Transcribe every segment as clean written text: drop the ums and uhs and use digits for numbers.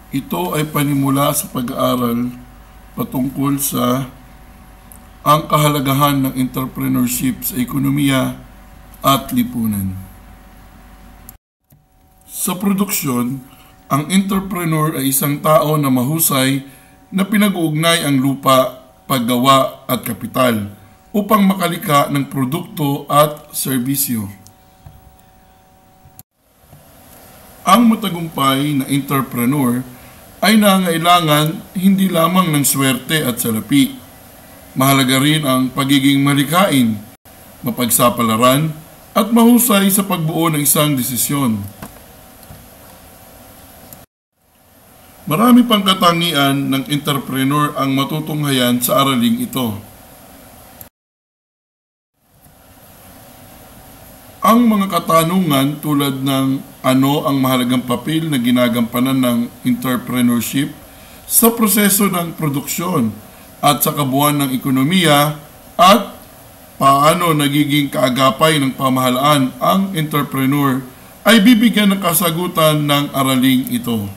Ito ay panimula sa pag-aaral patungkol sa ang kahalagahan ng entrepreneurship sa ekonomiya at lipunan. Sa produksyon, ang entrepreneur ay isang tao na mahusay na pinag-uugnay ang lupa, paggawa at kapital upang makalika ng produkto at serbisyo. Ang matagumpay na entrepreneur ay nangailangan hindi lamang ng swerte at salapi. Mahalaga rin ang pagiging malikhain, mapagsapalaran, at mahusay sa pagbuo ng isang desisyon. Marami pang katangian ng entrepreneur ang matutunghayan sa araling ito. Ang mga katanungan tulad ng ano ang mahalagang papel na ginagampanan ng entrepreneurship sa proseso ng produksyon at sa kabuuan ng ekonomiya at paano nagiging kaagapay ng pamahalaan ang entrepreneur ay bibigyan ng kasagutan ng araling ito.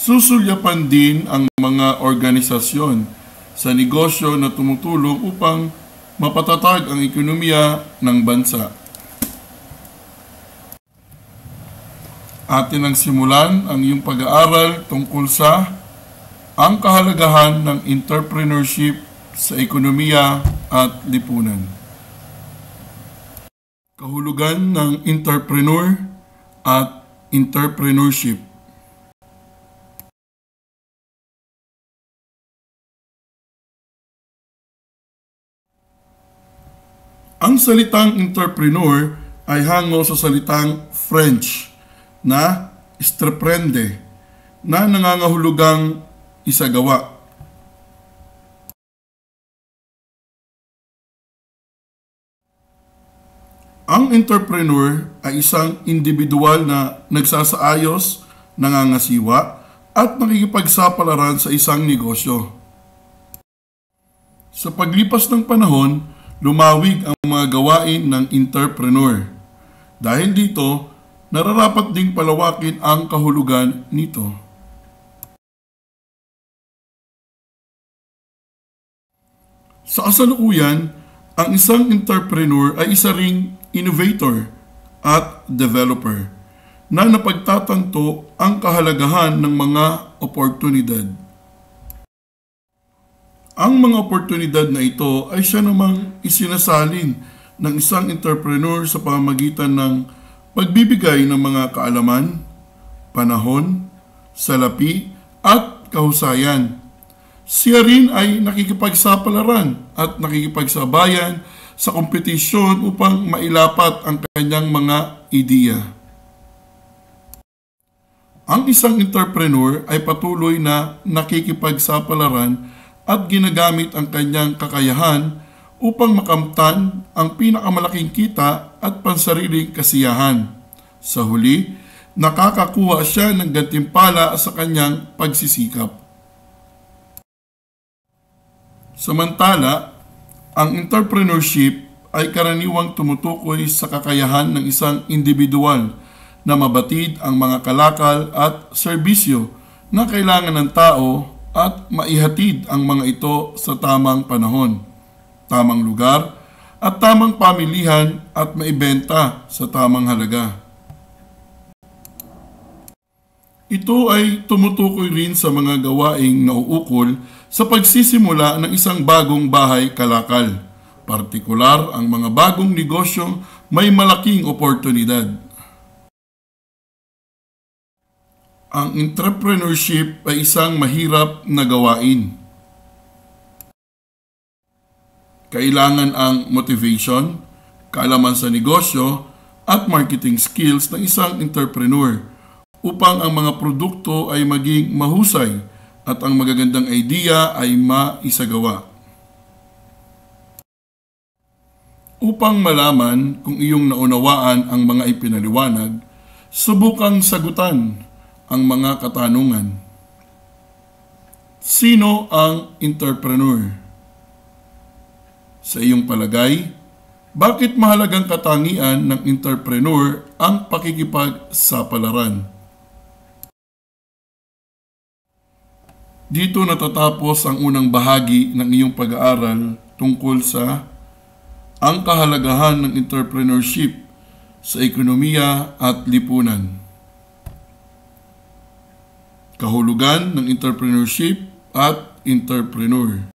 Susulyapan din ang mga organisasyon sa negosyo na tumutulong upang mapatatag ang ekonomiya ng bansa. Atin ang simulan ang iyong pag-aaral tungkol sa ang kahalagahan ng entrepreneurship sa ekonomiya at lipunan. Kahulugan ng entrepreneur at entrepreneurship. Ang salitang entrepreneur ay hango sa salitang French na entreprendre na nangangahulugang isagawa. Ang entrepreneur ay isang individual na nagsasaayos, nangangasiwa, at nakikipagsapalaran sa isang negosyo. Sa paglipas ng panahon, lumawig ang mga gawain ng entrepreneur. Dahil dito, nararapat ding palawakin ang kahulugan nito. Sa kasalukuyan, ang isang entrepreneur ay isa ring innovator at developer na napagtatanto ang kahalagahan ng mga oportunidad. Ang mga oportunidad na ito ay siya namang isinasalin ng isang entrepreneur sa pamamagitan ng pagbibigay ng mga kaalaman, panahon, salapi at kahusayan. Siya rin ay nakikipagsapalaran at nakikipagsabayan sa kompetisyon upang mailapat ang kanyang mga ideya. Ang isang entrepreneur ay patuloy na nakikipagsapalaran at ginagamit ang kanyang kakayahan upang makamtan ang pinakamalaking kita at pansariling kasiyahan. Sa huli, nakakakuha siya ng gantimpala sa kanyang pagsisikap. Samantala, ang entrepreneurship ay karaniwang tumutukoy sa kakayahan ng isang individual na mabatid ang mga kalakal at serbisyo na kailangan ng tao at maihatid ang mga ito sa tamang panahon, tamang lugar, at tamang pamilihan at maibenta sa tamang halaga. Ito ay tumutukoy rin sa mga gawaing nauukol sa pagsisimula ng isang bagong bahay kalakal, partikular ang mga bagong negosyong may malaking oportunidad. Ang entrepreneurship ay isang mahirap na gawain. Kailangan ang motivation, kaalaman sa negosyo, at marketing skills ng isang entrepreneur upang ang mga produkto ay maging mahusay at ang magagandang idea ay maisagawa. Upang malaman kung iyong naunawaan ang mga ipinaliwanag, subukang sagutan ang mga katanungan. Sino ang entrepreneur? Sa iyong palagay, bakit mahalagang katangian ng entrepreneur ang pakikipagsapalaran? Dito natatapos ang unang bahagi ng iyong pag-aaral tungkol sa ang kahalagahan ng entrepreneurship sa ekonomiya at lipunan. Kahulugan ng entrepreneurship at entrepreneur.